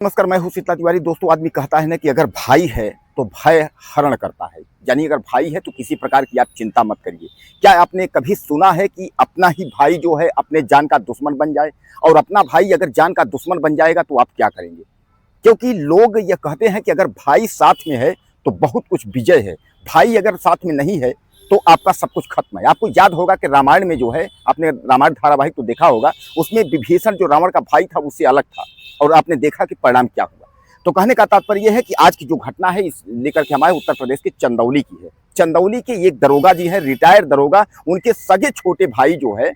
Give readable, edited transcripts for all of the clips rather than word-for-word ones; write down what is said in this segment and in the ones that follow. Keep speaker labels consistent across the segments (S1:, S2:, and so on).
S1: नमस्कार, मैं हूं शीतला तिवारी। दोस्तों, आदमी कहता है ना कि अगर भाई है तो भय हरण करता है। यानी अगर भाई है तो किसी प्रकार की आप चिंता मत करिए। क्या आपने कभी सुना है कि अपना ही भाई जो है अपने जान का दुश्मन बन जाए? और अपना भाई अगर जान का दुश्मन बन जाएगा तो आप क्या करेंगे? क्योंकि लोग ये कहते हैं कि अगर भाई साथ में है तो बहुत कुछ विजय है, भाई अगर साथ में नहीं है तो आपका सब कुछ खत्म है। आपको याद होगा कि रामायण में जो है, आपने रामायण धारावाहिक तो देखा होगा, उसमें विभीषण जो रावण का भाई था उससे अलग था और आपने देखा कि परिणाम क्या हुआ। तो कहने का तात्पर्य यह है कि आज की जो घटना है इस लेकर के हमारे उत्तर प्रदेश के चंदौली की है। चंदौली के एक दरोगा जी है, रिटायर्ड दरोगा, उनके सगे छोटे भाई जो है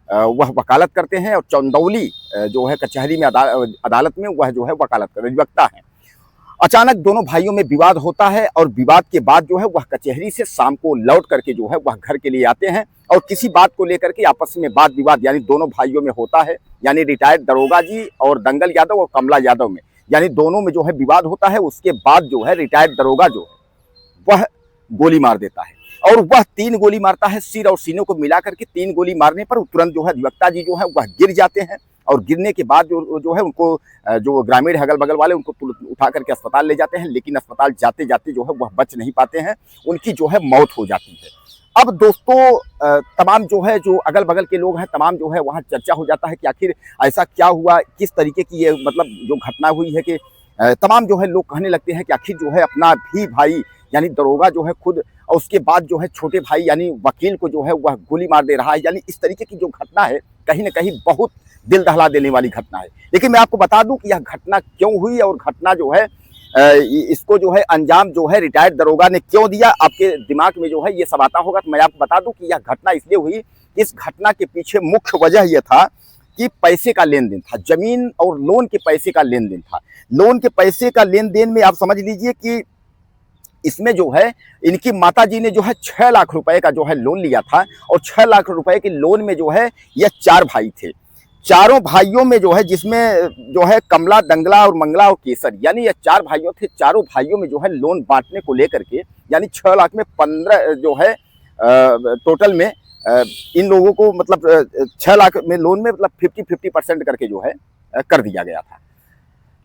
S1: वह वकालत करते हैं और चंदौली जो है कचहरी में अदालत में वह जो है वकालत कर अधिवक्ता है। अचानक दोनों भाइयों में विवाद होता है और विवाद के बाद जो है वह कचहरी से शाम को लौट करके जो है वह घर के लिए आते हैं और किसी बात को लेकर के आपस में वाद विवाद यानी दोनों भाइयों में होता है। यानी रिटायर्ड दरोगा जी और दंगल यादव और कमला यादव में, यानी दोनों में जो है विवाद होता है। उसके बाद जो है रिटायर्ड दरोगा जो है वह गोली मार देता है और वह 3 गोली मारता है। सिर और सीने को मिला करके 3 गोली मारने पर तुरंत जो है अधिवक्ता जी जो है वह गिर जाते हैं और गिरने के बाद जो है उनको जो ग्रामीण अगल बगल वाले उनको उठा करके अस्पताल ले जाते हैं, लेकिन अस्पताल जाते जाते जो है वह बच नहीं पाते हैं, उनकी जो है मौत हो जाती है। अब दोस्तों, तमाम जो है जो अगल बगल के लोग हैं, तमाम जो है वहाँ चर्चा हो जाता है कि आखिर ऐसा क्या हुआ, किस तरीके की ये मतलब जो घटना हुई है कि तमाम जो है लोग कहने लगते हैं कि आखिर जो है अपना भी भाई यानी दरोगा जो है खुद, और उसके बाद जो है छोटे भाई यानी वकील को जो है वह गोली मार दे रहा है। यानी इस तरीके की जो घटना है कहीं ना कहीं बहुत दिल दहला देने वाली घटना है। लेकिन मैं आपको बता दूं कि यह घटना क्यों हुई और घटना जो है इसको जो है अंजाम जो है रिटायर्ड दरोगा ने क्यों दिया, आपके दिमाग में जो है ये सब आता होगा। तो मैं आपको बता दूं कि यह घटना इसलिए हुई, इस घटना के पीछे मुख्य वजह यह था कि पैसे का लेन देन था, जमीन और लोन के पैसे का लेन देन था। लोन के पैसे का लेन देन में आप समझ लीजिए कि इसमें जो है इनकी माताजी ने जो है 6 लाख रुपए का जो है लोन लिया था और 6 लाख रुपए के लोन में जो है यह 4 भाई थे। चारों भाइयों में जो है, जिसमें जो है कमला, दंगला और मंगला और केसर, यानी ये 4 भाइयों थे। चारों भाइयों में जो है लोन बांटने को लेकर के यानी 6 लाख में 15 जो है टोटल में इन लोगों को मतलब 6 लाख में लोन में मतलब 50-50% करके जो है कर दिया गया था।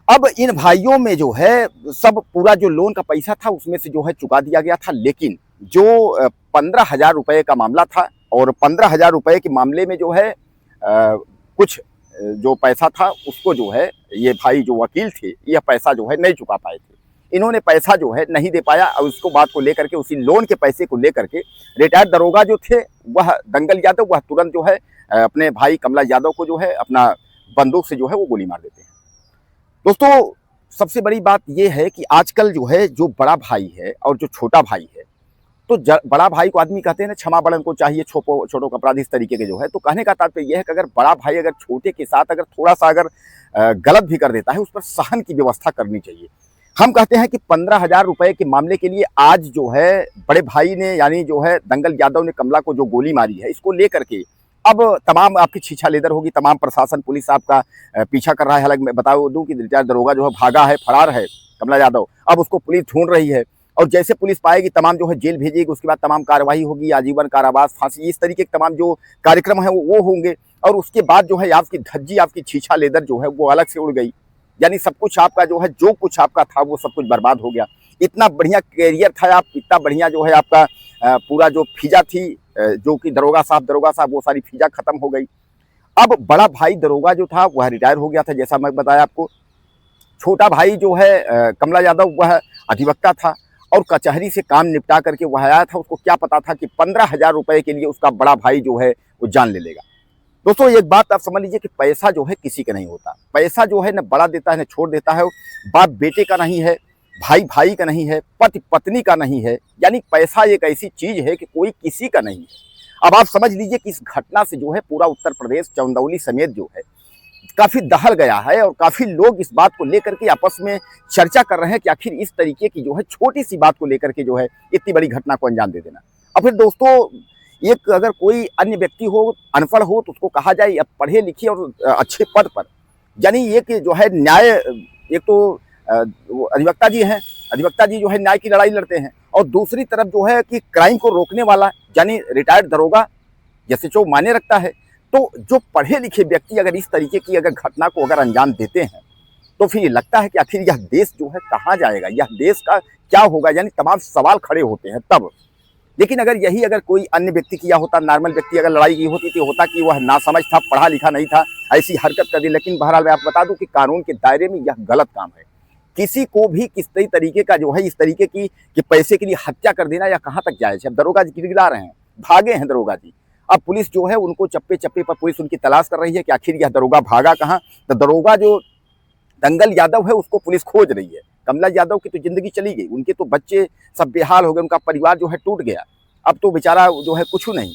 S1: अब इन भाइयों में जो है सब पूरा जो लोन का पैसा था उसमें से जो है चुका दिया गया था, लेकिन जो 15,000 रुपए का मामला था और 15,000 रुपए के मामले में जो है कुछ जो पैसा था उसको जो है ये भाई जो वकील थे यह पैसा जो है नहीं चुका पाए थे। इन्होंने पैसा जो है नहीं दे पाया और उसको बात को लेकर के, उसी लोन के पैसे को लेकर के रिटायर्ड दरोगा जो थे वह दंगल यादव वह तुरंत जो है अपने भाई कमला यादव को जो है अपना बंदूक से जो है वो गोली मार देते हैं। दोस्तों, सबसे बड़ी बात यह है कि आजकल जो है जो बड़ा भाई है और जो छोटा भाई है, तो बड़ा भाई को आदमी कहते हैं ना क्षमा बड़न को चाहिए छोटों का अपराध, इस तरीके के जो है। तो कहने का तात्पर्य यह है कि अगर बड़ा भाई अगर छोटे के साथ अगर थोड़ा सा अगर गलत भी कर देता है उस पर सहन की व्यवस्था करनी चाहिए। हम कहते हैं कि 15,000 रुपए के मामले के लिए आज जो है बड़े भाई ने यानी जो है दंगल यादव ने कमला को जो गोली मारी है, इसको लेकर के अब तमाम आपकी छीछा लेदर होगी, तमाम प्रशासन पुलिस आपका पीछा कर रहा है। हालांकि मैं बता दूं कि रिटायर्ड दरोगा जो है भागा है, फरार है कमला यादव, अब उसको पुलिस ढूंढ रही है और जैसे पुलिस पाएगी तमाम जो है जेल भेजेगी, उसके बाद तमाम कार्रवाई होगी, आजीवन कारावास, फांसी, इस तरीके के तमाम जो कार्यक्रम है वो होंगे और उसके बाद जो है आपकी धज्जी, आपकी छीछा लेदर जो है वो अलग से उड़ गई। यानी सब कुछ आपका जो है, जो कुछ आपका था वो सब कुछ बर्बाद हो गया। इतना बढ़िया कैरियर था, आप इतना बढ़िया जो है आपका पूरा जो फिजा थी, जो कि दरोगा साहब वो सारी फिजा खत्म हो गई। अब बड़ा भाई दरोगा जो था वह रिटायर हो गया था, जैसा मैं बताया आपको। छोटा भाई जो है कमला यादव वह अधिवक्ता था और कचहरी से काम निपटा करके वह आया था। उसको क्या पता था कि 15,000 रुपए के लिए उसका बड़ा भाई जो है वो जान ले लेगा। दोस्तों, एक बात आप समझ लीजिए कि पैसा जो है किसी का नहीं होता। पैसा जो है न बड़ा देता है न छोड़ देता है। बाप बेटे का नहीं है, भाई भाई का नहीं है, पति पत्नी का नहीं है। यानी पैसा एक ऐसी चीज है कि कोई किसी का नहीं है। अब आप समझ लीजिए कि इस घटना से जो है पूरा उत्तर प्रदेश चंदौली समेत जो है काफी दहल गया है और काफी लोग इस बात को लेकर के आपस में चर्चा कर रहे हैं कि आखिर इस तरीके की जो है छोटी सी बात को लेकर के जो है इतनी बड़ी घटना को अंजाम दे देना। और फिर दोस्तों, एक अगर कोई अन्य व्यक्ति हो, अनपढ़ हो, तो उसको कहा जाए अब पढ़े लिखे और अच्छे पद पर, यानी एक जो है न्याय, एक तो अधिवक्ता जी हैं, अधिवक्ता जी जो है न्याय की लड़ाई लड़ते हैं और दूसरी तरफ जो है कि क्राइम को रोकने वाला यानी रिटायर्ड दरोगा जैसे जो माने रखता है। तो जो पढ़े लिखे व्यक्ति अगर इस तरीके की अगर घटना को अगर अंजाम देते हैं तो फिर ये लगता है कि आखिर यह देश जो है कहाँ जाएगा, यह देश का क्या होगा, यानी तमाम सवाल खड़े होते हैं तब। लेकिन अगर कोई अन्य व्यक्ति किया होता, नॉर्मल व्यक्ति अगर लड़ाई की होती तो होता कि वह नासमझ था, पढ़ा लिखा नहीं था, ऐसी हरकत कर दी। लेकिन बहरहाल मैं आपको बता दूं कि कानून के दायरे में यह गलत काम है। किसी को भी किसी तरीके का जो है इस तरीके की कि पैसे के लिए हत्या कर देना या कहाँ तक जायज है। अब दरोगा जी गिड़गिड़ा रहे हैं, भागे हैं दरोगा जी। अब पुलिस जो है उनको चप्पे चप्पे पर पुलिस उनकी तलाश कर रही है कि आखिर यह दरोगा भागा कहाँ। तो दरोगा जो दंगल यादव है उसको पुलिस खोज रही है। कमला यादव की तो जिंदगी चली गई, उनके तो बच्चे सब बेहाल हो गए, उनका परिवार जो है टूट गया। अब तो बेचारा जो है कुछ नहीं।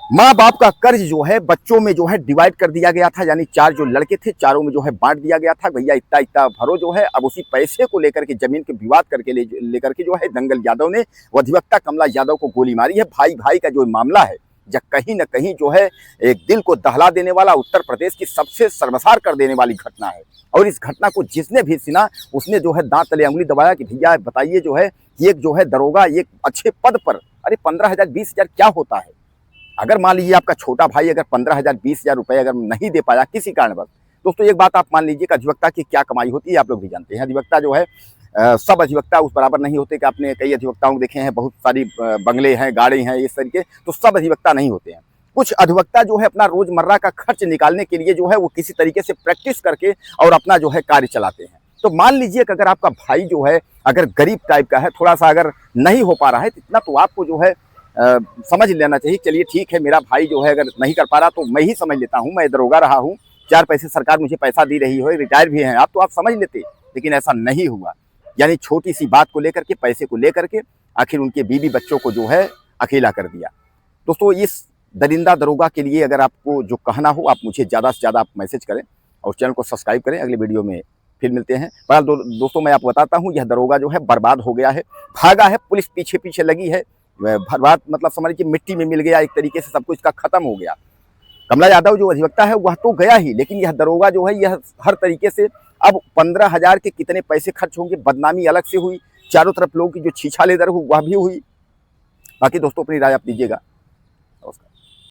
S1: माँ बाप का कर्ज जो है बच्चों में जो है डिवाइड कर दिया गया था, यानी 4 जो लड़के थे चारों में जो है बांट दिया गया था। भैया इतना इतना भरो जो है। अब उसी पैसे को लेकर के जमीन के विवाद करके लेकर के जो है दंगल यादव ने अधिवक्ता कमला यादव को गोली मारी है। भाई भाई का जो मामला है जब कहीं ना कहीं जो है एक दिल को दहला देने वाला, उत्तर प्रदेश की सबसे शर्मसार कर देने वाली घटना है। और इस घटना को जिसने भी सुना उसने जो है दांत तले अंगुली दबाया कि भैया बताइए जो है एक जो है दरोगा एक अच्छे पद पर, अरे 15,000 20,000 क्या होता है। अगर मान लीजिए आपका छोटा भाई अगर 15,000 20,000 रुपए अगर नहीं दे पाया किसी कारणवश, दोस्तों एक बात आप मान लीजिए कि अधिवक्ता की क्या कमाई होती है आप लोग भी जानते हैं। अधिवक्ता जो है सब अधिवक्ता उस बराबर नहीं होते कि आपने कई अधिवक्ताओं को देखे हैं, बहुत सारी बंगले हैं, गाड़ी हैं, इस तरीके, तो सब अधिवक्ता नहीं होते हैं। कुछ अधिवक्ता जो है अपना रोजमर्रा का खर्च निकालने के लिए जो है वो किसी तरीके से प्रैक्टिस करके और अपना जो है कार्य चलाते हैं। तो मान लीजिए कि अगर आपका भाई जो है अगर गरीब टाइप का है, थोड़ा सा अगर नहीं हो पा रहा है, तो इतना तो आपको जो है समझ लेना चाहिए। चलिए ठीक है, मेरा भाई जो है अगर नहीं कर पा रहा तो मैं ही समझ लेता हूँ, मैं दरोगा रहा हूँ, 4 पैसे सरकार मुझे पैसा दे रही हो, रिटायर भी हैं आप, तो आप समझ लेते। लेकिन ऐसा नहीं हुआ, यानी छोटी सी बात को लेकर के, पैसे को लेकर के आखिर उनके बीवी बच्चों को जो है अकेला कर दिया। दोस्तों इस दरिंदा दरोगा के लिए अगर आपको जो कहना हो आप मुझे ज़्यादा से ज़्यादा आप मैसेज करें और चैनल को सब्सक्राइब करें। अगले वीडियो में फिर मिलते हैं। बहरहाल दोस्तों मैं आपको बताता हूँ यह दरोगा जो है बर्बाद हो गया है, भागा है, पुलिस पीछे पीछे लगी है, बर्बाद मतलब समझ लीजिए मिट्टी में मिल गया, एक तरीके से सब कुछ का खत्म हो गया। कमला यादव जो अधिवक्ता है वह तो गया ही, लेकिन यह दरोगा जो है यह हर तरीके से अब 15,000 के कितने पैसे खर्च होंगे, बदनामी अलग से हुई, चारों तरफ लोगों की जो छीछा लेदर हुई वह भी हुई। बाकी दोस्तों अपनी राय आप दीजिएगा।